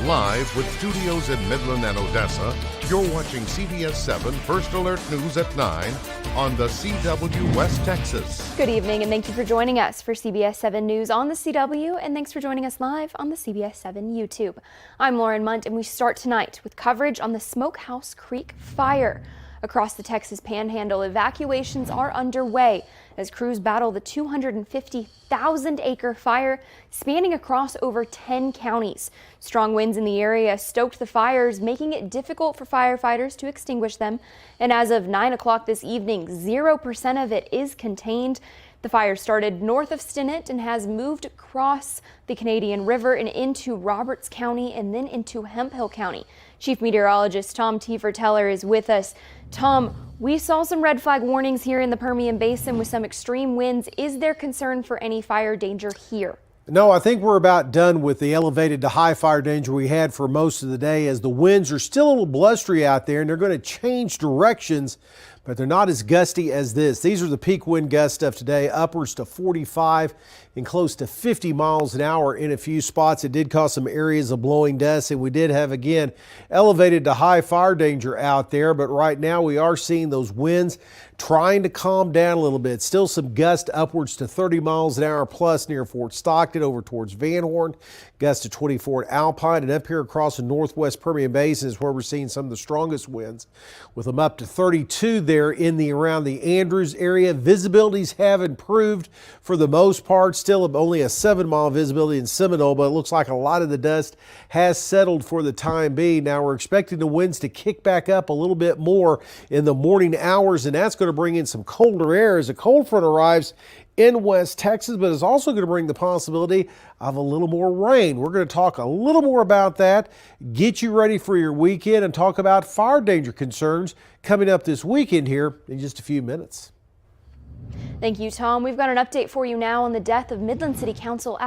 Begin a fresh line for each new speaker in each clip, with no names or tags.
Live with studios in Midland and Odessa, you're watching CBS7 First Alert News at 9 on the CW West Texas.
Good evening and thank you for joining us for CBS7 News on the CW, and thanks for joining us live on the CBS7 YouTube. I'm Lauren Munt and we start tonight with coverage on the Smokehouse Creek fire. Across the Texas Panhandle, evacuations are underway as crews battle the 250,000-acre fire spanning across over 10 counties. Strong winds in the area stoked the fires, making it difficult for firefighters to extinguish them. And as of 9 o'clock this evening, 0% of it is contained. The fire started north of Stinnett and has moved across the Canadian River and into Roberts County and then into Hemphill County. Chief Meteorologist Tom Teefer-Teller is with us. Tom, we saw some red flag warnings here in the Permian Basin with some extreme winds. Is there concern for any fire danger here?
No, I think we're about done with the elevated to high fire danger we had for most of the day, as the winds are still a little blustery out there and they're going to change directions, but they're not as gusty as this. These are the peak wind gusts of today, upwards to 45 and close to 50 miles an hour in a few spots. It did cause some areas of blowing dust, and we did have, again, elevated to high fire danger out there. But right now we are seeing those winds trying to calm down a little bit. Still some gusts upwards to 30 miles an hour plus near Fort Stockton over towards Van Horn. Gusts to 24 at Alpine, and up here across the northwest Permian Basin is where we're seeing some of the strongest winds, with them up to 32 there in the around the Andrews area. Visibilities have improved for the most part. Still only a 7-mile visibility in Seminole, but it looks like a lot of the dust has settled for the time being. Now we're expecting the winds to kick back up a little bit more in the morning hours, and that's going to bring in some colder air as a cold front arrives in West Texas, but it's also going to bring the possibility of a little more rain. We're going to talk a little more about that, get you ready for your weekend, and talk about fire danger concerns coming up this weekend here in just a few minutes.
Thank you, Tom. We've got an update for you now on the death of Midland City Council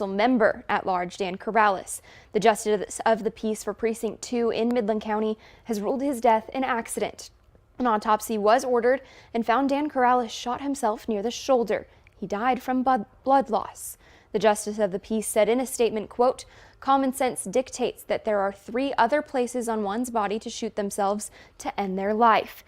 member at large Dan Corrales. The Justice of the Peace for Precinct 2 in Midland County has ruled his death an accident. An autopsy was ordered and found Dan Corrales shot himself near the shoulder. He died from blood loss. The Justice of the Peace said in a statement, quote, "Common sense dictates that there are 3 other places on one's body to shoot themselves to end their life."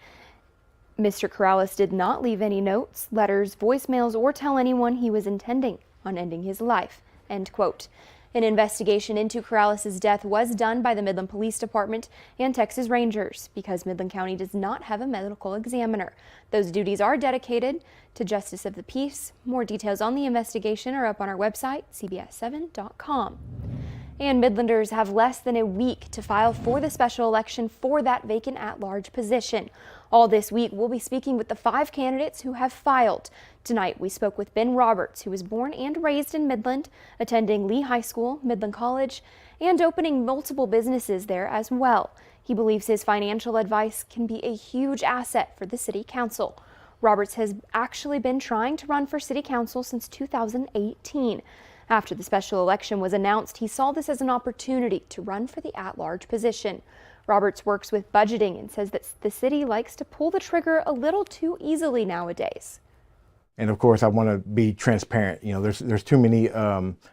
Mr. Corrales did not leave any notes, letters, voicemails, or tell anyone he was intending on ending his life, end quote. An investigation into Corrales' death was done by the Midland Police Department and Texas Rangers because Midland County does not have a medical examiner. Those duties are dedicated to Justice of the Peace. More details on the investigation are up on our website, CBS7.com. And Midlanders have less than a week to file for the special election for that vacant at-large position. All this week, we'll be speaking with the 5 candidates who have filed. Tonight, we spoke with Ben Roberts, who was born and raised in Midland, attending Lee High School, Midland College, and opening multiple businesses there as well. He believes his financial advice can be a huge asset for the city council. Roberts has actually been trying to run for city council since 2018. After the special election was announced, he saw this as an opportunity to run for the at-large position. Roberts works with budgeting and says that the city likes to pull the trigger a little too easily nowadays.
And of course, I want to be transparent. You know, there's too many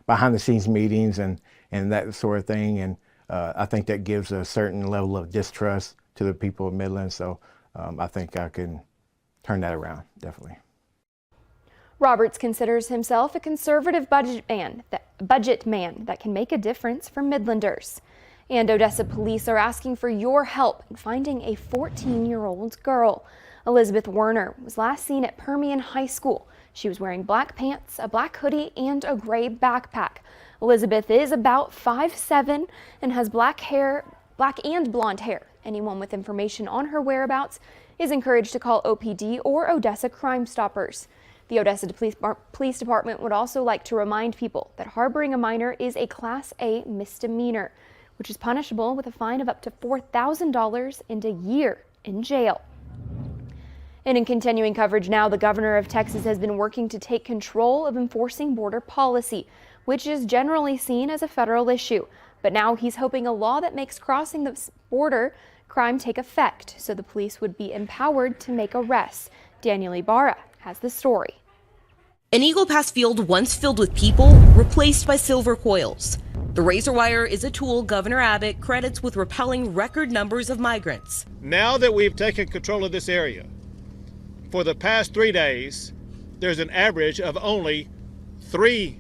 behind-the-scenes meetings and that sort of thing, and I think that gives a certain level of distrust to the people of Midland. So I think I can turn that around, definitely.
Roberts considers himself a conservative budget man that can make a difference for Midlanders. And Odessa police are asking for your help in finding a 14-year-old girl. Elizabeth Werner was last seen at Permian High School. She was wearing black pants, a black hoodie, and a gray backpack. Elizabeth is about 5'7" and has black and blonde hair. Anyone with information on her whereabouts is encouraged to call OPD or Odessa Crime Stoppers. The Odessa Police Department would also like to remind people that harboring a minor is a Class A misdemeanor, which is punishable with a fine of up to $4,000 and a year in jail. And in continuing coverage now, the governor of Texas has been working to take control of enforcing border policy, which is generally seen as a federal issue. But now he's hoping a law that makes crossing the border crime take effect, so the police would be empowered to make arrests. Daniel Ibarra has the story.
An Eagle Pass field once filled with people, replaced by silver coils. The razor wire is a tool Governor Abbott credits with repelling record numbers of migrants.
Now that we've taken control of this area, for the past 3 days, there's an average of only 3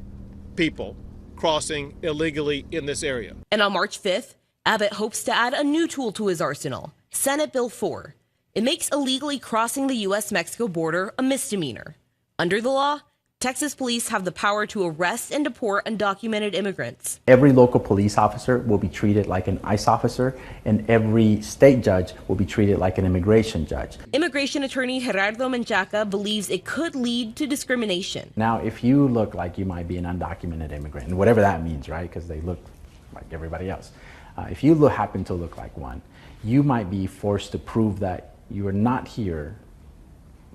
people crossing illegally in this area.
And on March 5th, Abbott hopes to add a new tool to his arsenal, Senate Bill 4. It makes illegally crossing the U.S.-Mexico border a misdemeanor. Under the law, Texas police have the power to arrest and deport undocumented immigrants.
Every local police officer will be treated like an ICE officer, and every state judge will be treated like an immigration judge.
Immigration attorney Gerardo Menchaca believes it could lead to discrimination.
Now, if you look like you might be an undocumented immigrant, and whatever that means, right, because they look like everybody else. If you happen to look like one, you might be forced to prove that you are not here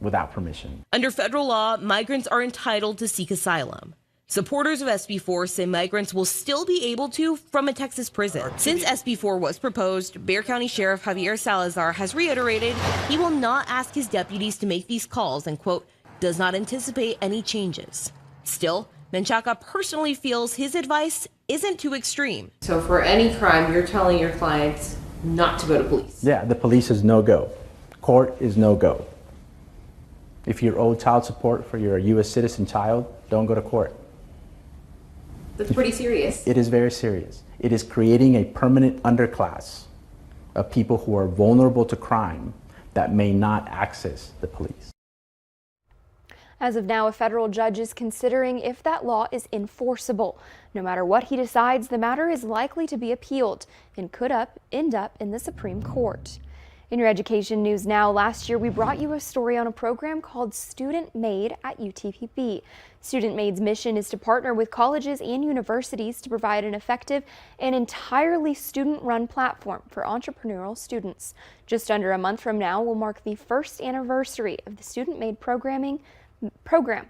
without permission.
Under federal law, migrants are entitled to seek asylum. Supporters of SB 4 say migrants will still be able to from a Texas prison. Since SB 4 was proposed, Bexar County Sheriff Javier Salazar has reiterated he will not ask his deputies to make these calls and, quote, does not anticipate any changes. Still, Menchaca personally feels his advice isn't too extreme.
So for any crime, you're telling your clients not to go to police?
Yeah, the police is no-go. Court is no-go. If you're owed child support for your U.S. citizen child, don't go to court.
That's pretty serious.
It is very serious. It is creating a permanent underclass of people who are vulnerable to crime that may not access the police.
As of now, a federal judge is considering if that law is enforceable. No matter what he decides, the matter is likely to be appealed and could end up in the Supreme Court. In your education news now, last year we brought you a story on a program called Student Made at UTPB. Student Made's mission is to partner with colleges and universities to provide an effective and entirely student-run platform for entrepreneurial students. Just under a month from now will mark the first anniversary of the Student Made program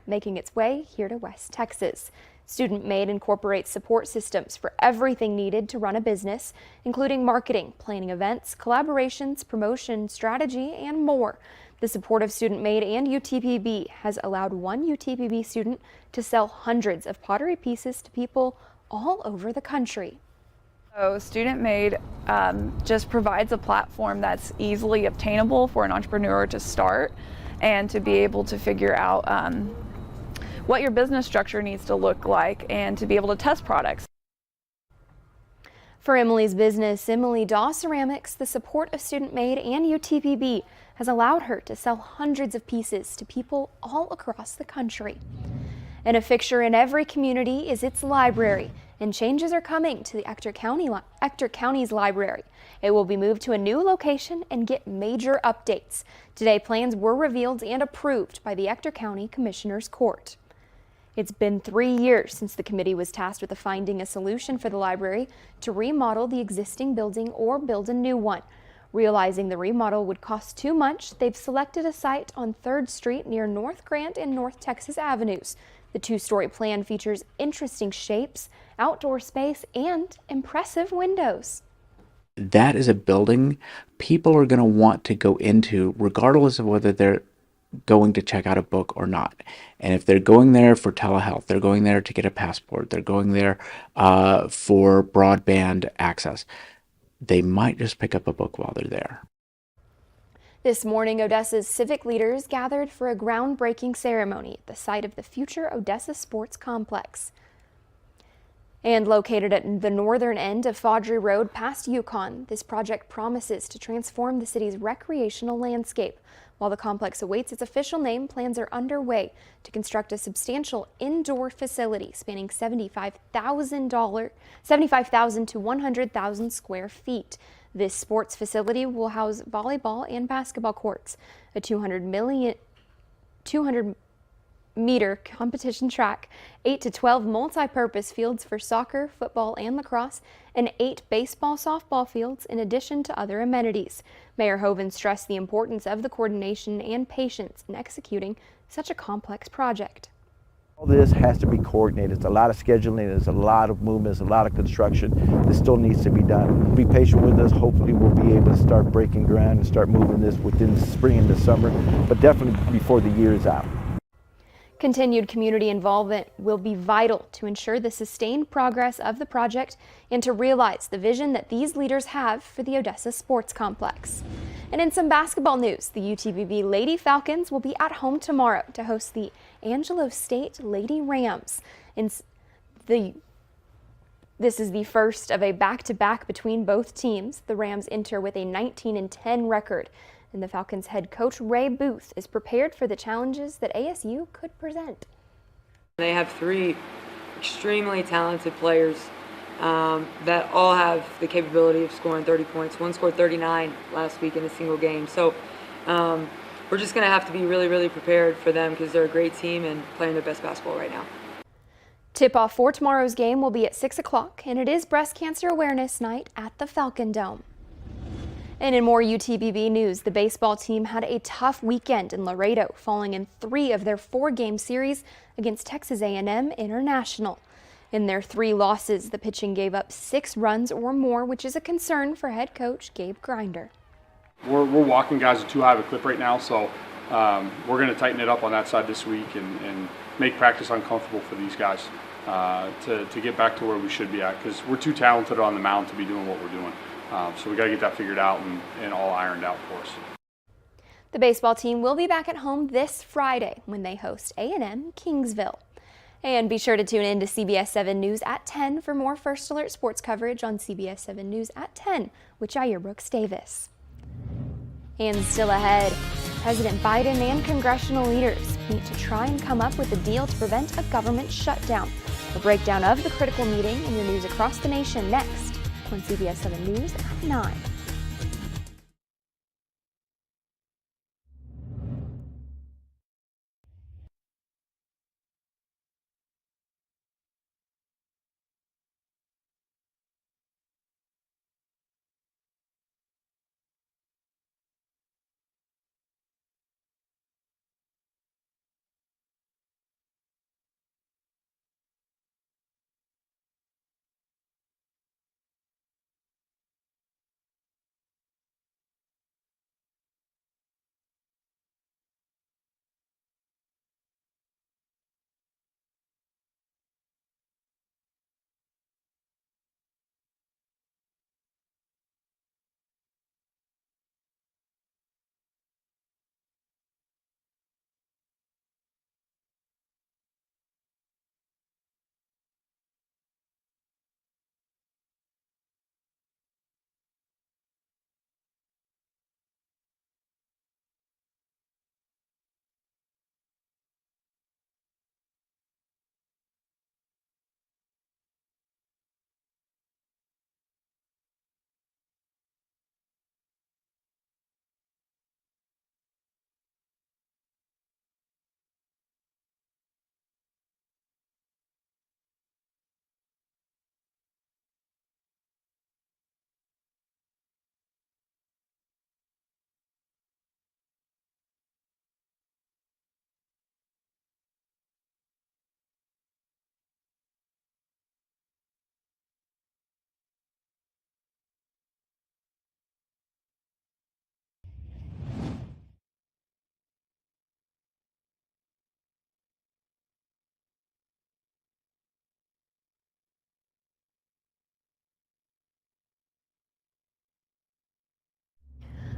making its way here to West Texas. Student Made incorporates support systems for everything needed to run a business, including marketing, planning events, collaborations, promotion, strategy, and more. The support of Student Made and UTPB has allowed one UTPB student to sell hundreds of pottery pieces to people all over the country.
So Student Made just provides a platform that's easily obtainable for an entrepreneur to start and to be able to figure out what your business structure needs to look like and to be able to test products.
For Emily's business, Emily Daw Ceramics, the support of Student Made and UTPB has allowed her to sell hundreds of pieces to people all across the country. And a fixture in every community is its library, and changes are coming to the Ector County's library. It will be moved to a new location and get major updates. Today, plans were revealed and approved by the Ector County Commissioner's Court. It's been 3 years since the committee was tasked with finding a solution for the library to remodel the existing building or build a new one. Realizing the remodel would cost too much, they've selected a site on 3rd Street near North Grant and North Texas Avenues. The 2-story plan features interesting shapes, outdoor space, and impressive windows.
That is a building people are going to want to go into regardless of whether they're going to check out a book or not. And if they're going there for telehealth, they're going there to get a passport, they're going there for broadband access, they might just pick up a book while they're there.
This morning, Odessa's civic leaders gathered for a groundbreaking ceremony at the site of the future Odessa Sports Complex. And located at the northern end of Faudree Road past Yukon, this project promises to transform the city's recreational landscape. While the complex awaits its official name, plans are underway to construct a substantial indoor facility spanning 75,000 to 100,000 square feet. This sports facility will house volleyball and basketball courts, a 200-meter competition track, 8 to 12 multi-purpose fields for soccer, football, and lacrosse, and 8 baseball, softball fields, in addition to other amenities. Mayor Hoven stressed the importance of the coordination and patience in executing such a complex project.
All this has to be coordinated. It's a lot of scheduling, there's a lot of movements, a lot of construction. This still needs to be done. Be patient with us. Hopefully we'll be able to start breaking ground and start moving this within the spring and the summer, but definitely before the year is out.
Continued community involvement will be vital to ensure the sustained progress of the project and to realize the vision that these leaders have for the Odessa Sports Complex. And in some basketball news, the UTBB Lady Falcons will be at home tomorrow to host the Angelo State Lady Rams. This is the first of a back-to-back between both teams. The Rams enter with a 19-10 record, and the Falcons head coach Ray Booth is prepared for the challenges that ASU could present.
They have 3 extremely talented players that all have the capability of scoring 30 points. One scored 39 last week in a single game. So we're just going to have to be really, really prepared for them because they're a great team and playing their best basketball right now.
Tip-off for tomorrow's game will be at 6 o'clock, and it is Breast Cancer Awareness Night at the Falcon Dome. And in more UTBB news, the baseball team had a tough weekend in Laredo, falling in 3 of their 4-game series against Texas A&M International. In their 3 losses, the pitching gave up 6 runs or more, which is a concern for head coach Gabe Grinder.
We're walking guys at too high of a clip right now, so we're going to tighten it up on that side this week and make practice uncomfortable for these guys to get back to where we should be at, because we're too talented on the mound to be doing what we're doing. So we got to get that figured out and all ironed out for us.
The baseball team will be back at home this Friday when they host A&M Kingsville. And be sure to tune in to CBS7 News at 10 for more First Alert sports coverage on CBS7 News at 10 with Jair Brooks Davis. And still ahead, President Biden and congressional leaders meet to try and come up with a deal to prevent a government shutdown. A breakdown of the critical meeting and your news across the nation next on CBS7 News at 9.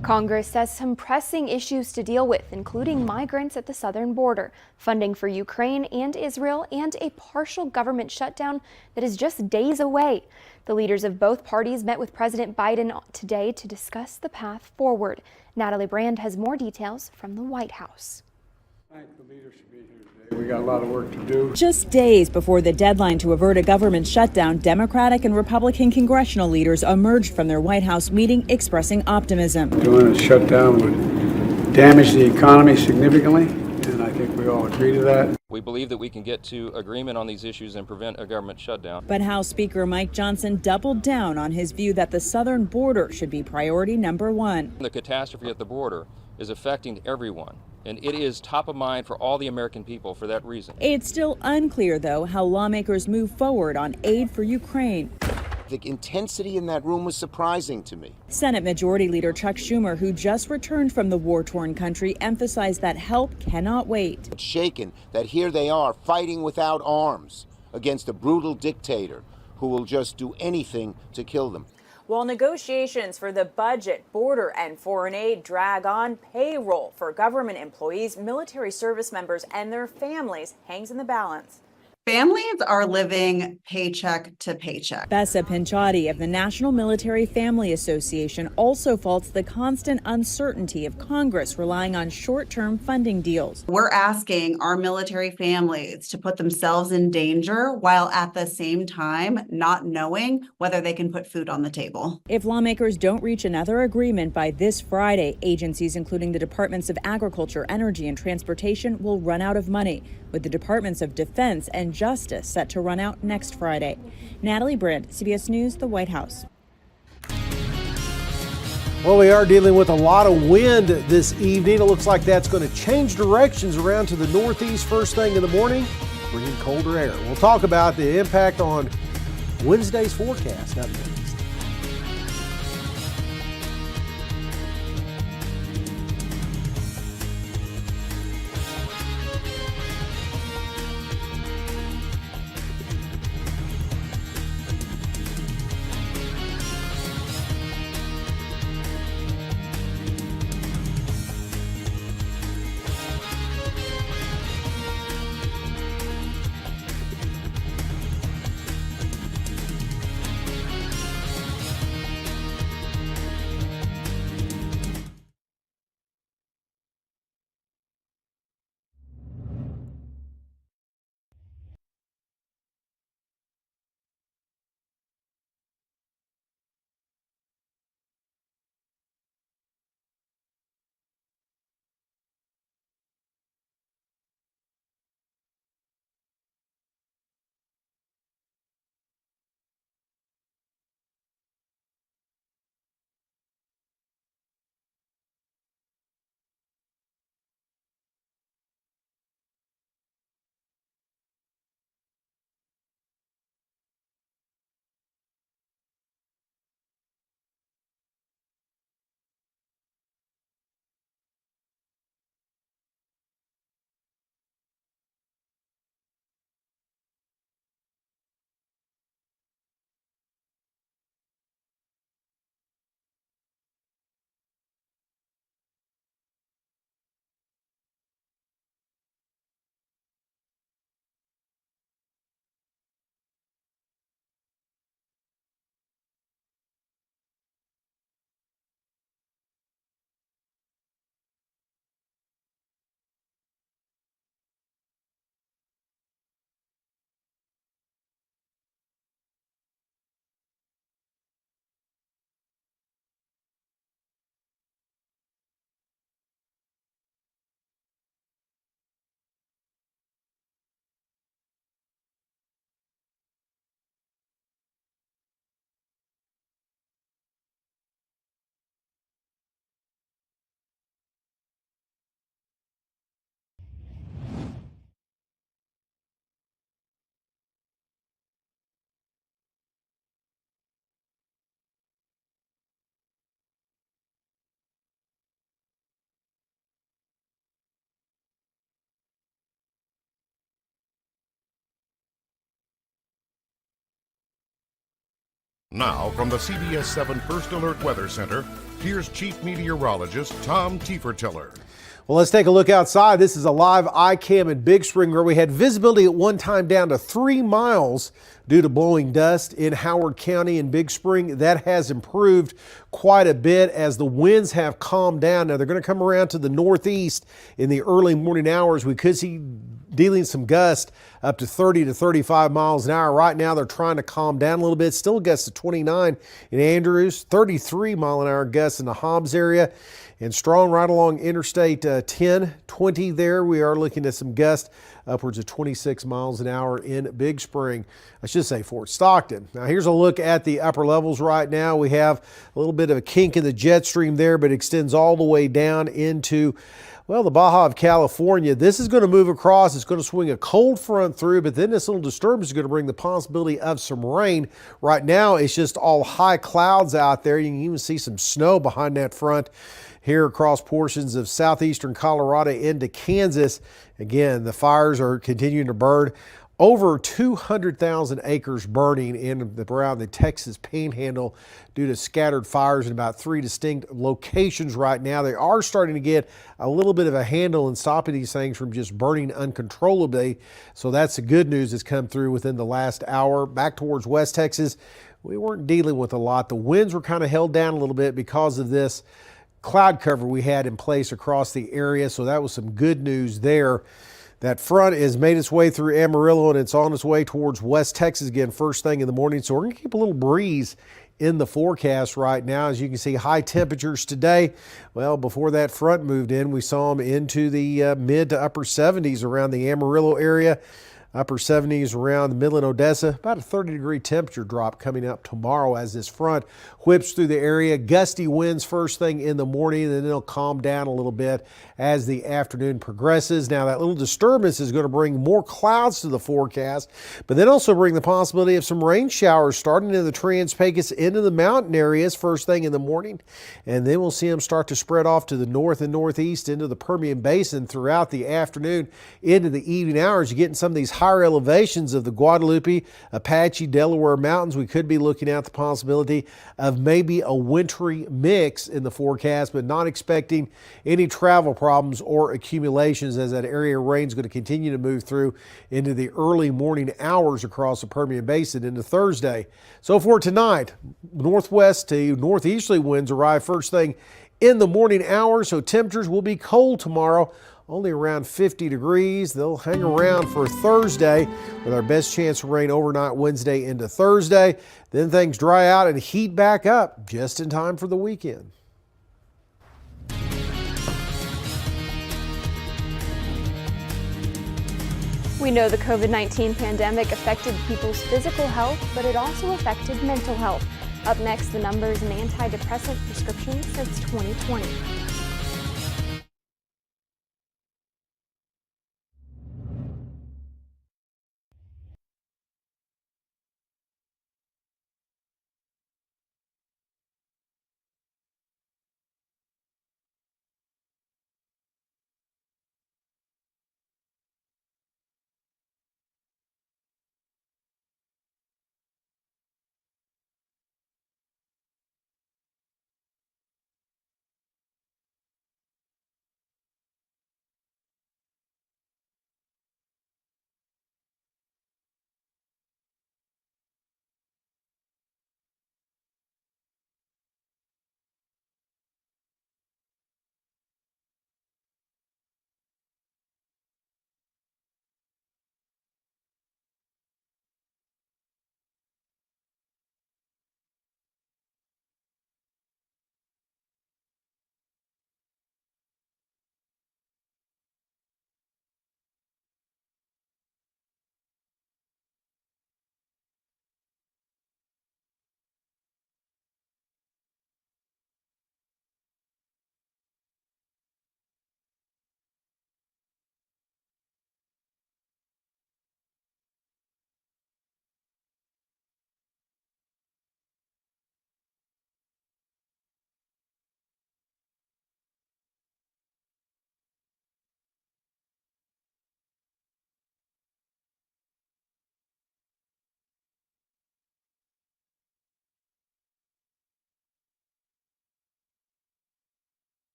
Congress has some pressing issues to deal with, including migrants at the southern border, funding for Ukraine and Israel, and a partial government shutdown that is just days away. The leaders of both parties met with President Biden today to discuss the path forward. Natalie Brand has more details from the White House.
We got a lot of work to do.
Just days before the deadline to avert a government shutdown, Democratic and Republican congressional leaders emerged from their White House meeting expressing optimism.
Doing a shutdown would damage the economy significantly, and I think we all agree to that.
We believe that we can get to agreement on these issues and prevent a government shutdown.
But House Speaker Mike Johnson doubled down on his view that the southern border should be priority number 1.
The catastrophe at the border is affecting everyone, and it is top of mind for all the American people for that reason.
It's still unclear, though, how lawmakers move forward on aid for Ukraine.
The intensity in that room was surprising to me.
Senate Majority Leader Chuck Schumer, who just returned from the war-torn country, emphasized that help cannot wait.
It's shaken that here they are fighting without arms against a brutal dictator who will just do anything to kill them.
While negotiations for the budget, border, and foreign aid drag on, payroll for government employees, military service members, and their families hangs in the balance.
Families are living paycheck to paycheck.
Bessa Pinchatti of the National Military Family Association also faults the constant uncertainty of Congress relying on short-term funding deals.
We're asking our military families to put themselves in danger while at the same time not knowing whether they can put food on the table.
If lawmakers don't reach another agreement by this Friday, agencies including the Departments of Agriculture, Energy, and Transportation will run out of money, with the Departments of Defense and Justice set to run out next Friday. Natalie Brandt, CBS News, the White House.
Well, we are dealing with a lot of wind this evening. It looks like that's going to change directions around to the northeast first thing in the morning, bringing colder air. We'll talk about the impact on Wednesday's forecast up next.
Now, from the CBS7 First Alert Weather Center, here's Chief Meteorologist Tom Tiefertiller.
Well, let's take a look outside. This is a live iCam in Big Spring where we had visibility at one time down to 3 miles due to blowing dust in Howard County in Big Spring. That has improved quite a bit as the winds have calmed down. Now, they're going to come around to the northeast in the early morning hours. We could see dealing some gusts up to 30 to 35 miles an hour. Right now, they're trying to calm down a little bit. Still gusts to 29 in Andrews, 33 mile an hour gusts in the Hobbs area. And strong right along Interstate 10, 20 there. We are looking at some gusts upwards of 26 miles an hour in Big Spring. I should say Fort Stockton. Now here's a look at the upper levels right now. We have a little bit of a kink in the jet stream there, but it extends all the way down into Well, the Baja of California, this is going to move across. It's going to swing a cold front through, but then this little disturbance is going to bring the possibility of some rain. Right now, it's just all high clouds out there. You can even see some snow behind that front here across portions of southeastern Colorado into Kansas. Again, the fires are continuing to burn. Over 200,000 acres burning around the Texas Panhandle due to scattered fires in about 3 distinct locations right now. They are starting to get a little bit of a handle in stopping these things from just burning uncontrollably. So that's the good news that's come through within the last hour. Back towards West Texas, we weren't dealing with a lot. The winds were kind of held down a little bit because of this cloud cover we had in place across the area. So that was some good news there. That front has made its way through Amarillo and it's on its way towards West Texas again first thing in the morning. So we're going to keep a little breeze in the forecast right now. As you can see, high temperatures today. Well, before that front moved in, we saw them into the mid to upper 70s around the Amarillo area. Upper 70s around the Midland, Odessa. About a 30-degree temperature drop coming up tomorrow as this front whips through the area. Gusty winds first thing in the morning, and then it'll calm down a little bit as the afternoon progresses. Now, that little disturbance is going to bring more clouds to the forecast, but then also bring the possibility of some rain showers starting in the Trans-Pecos into the mountain areas first thing in the morning. And then we'll see them start to spread off to the north and northeast into the Permian Basin throughout the afternoon into the evening hours. You're getting some of these higher elevations of the Guadalupe, Apache, Delaware mountains. We could be looking at the possibility of maybe a wintry mix in the forecast, but not expecting any travel problems or accumulations as that area of rain is going to continue to move through into the early morning hours across the Permian Basin into Thursday. So for tonight, northwest to northeasterly winds arrive first thing in the morning hours, so temperatures will be cold tomorrow. Only around 50 degrees. They'll hang around for Thursday with our best chance of rain overnight Wednesday into Thursday. Then things dry out and heat back up just in time for the weekend.
We know the COVID-19 pandemic affected people's physical health, but it also affected mental health. Up next, the numbers in antidepressant prescriptions since 2020.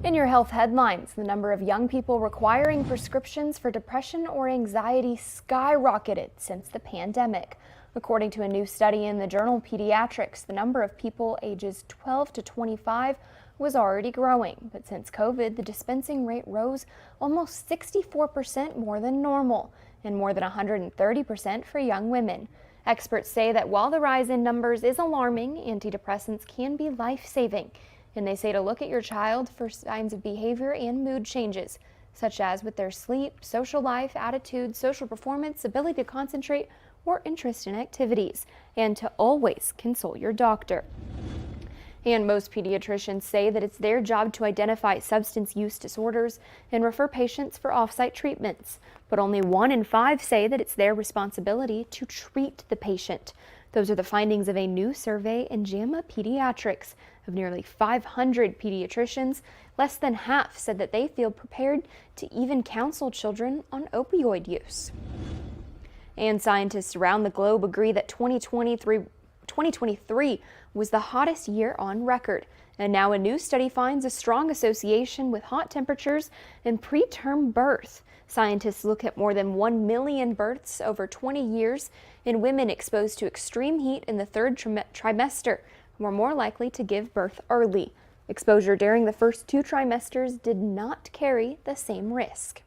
In your health headlines, the number of young people requiring prescriptions for depression or anxiety skyrocketed since the pandemic. According to a new study in the journal Pediatrics, the number of people ages 12 to 25 was already growing, but since COVID, the dispensing rate rose almost 64% more than normal and more than 130% for young women. Experts say that while the rise in numbers is alarming, antidepressants can be life-saving. And they say to look at your child for signs of behavior and mood changes, such as with their sleep, social life, attitude, social performance, ability to concentrate, or interest in activities, and to always consult your doctor. And most pediatricians say that it's their job to identify substance use disorders and refer patients for off-site treatments. But only 1 in 5 say that it's their responsibility to treat the patient. Those are the findings of a new survey in JAMA Pediatrics. Of nearly 500 pediatricians, less than half said that they feel prepared to even counsel children on opioid use. And scientists around the globe agree that 2023 was the hottest year on record. And now a new study finds a strong association with hot temperatures and preterm birth. Scientists look at more than 1 million births over 20 years in women exposed to extreme heat in the third trimester were more likely to give birth early. Exposure during the first 2 trimesters did not carry the same risk.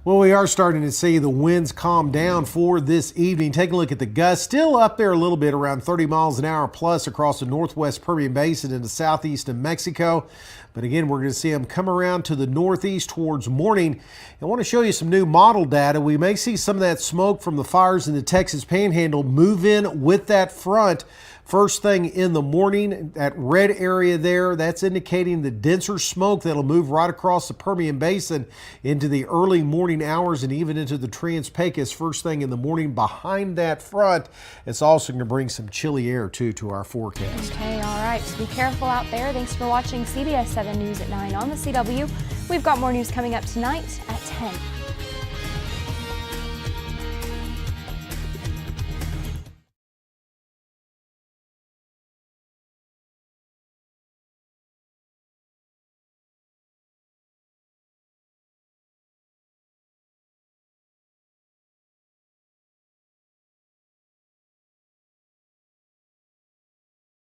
Well, we are starting to see the winds calm down for this evening. Take a look at the gusts. Still up there a little bit, around 30 miles an hour plus across the northwest Permian Basin into southeast of Mexico. But again, we're going to see them come around to the northeast towards morning. I want to show you some new model data. We may see some of that smoke from the fires in the Texas Panhandle move in with that front. First thing in the morning, that red area there, that's indicating the denser smoke that'll move right across the Permian Basin into the early morning hours and even into the Trans-Pecos first thing in the morning behind that front. It's also going to bring some chilly air, too, to our forecast.
Okay, all right. So be careful out there. Thanks for watching CBS 7 News at 9 on the CW. We've got more news coming up tonight at 10.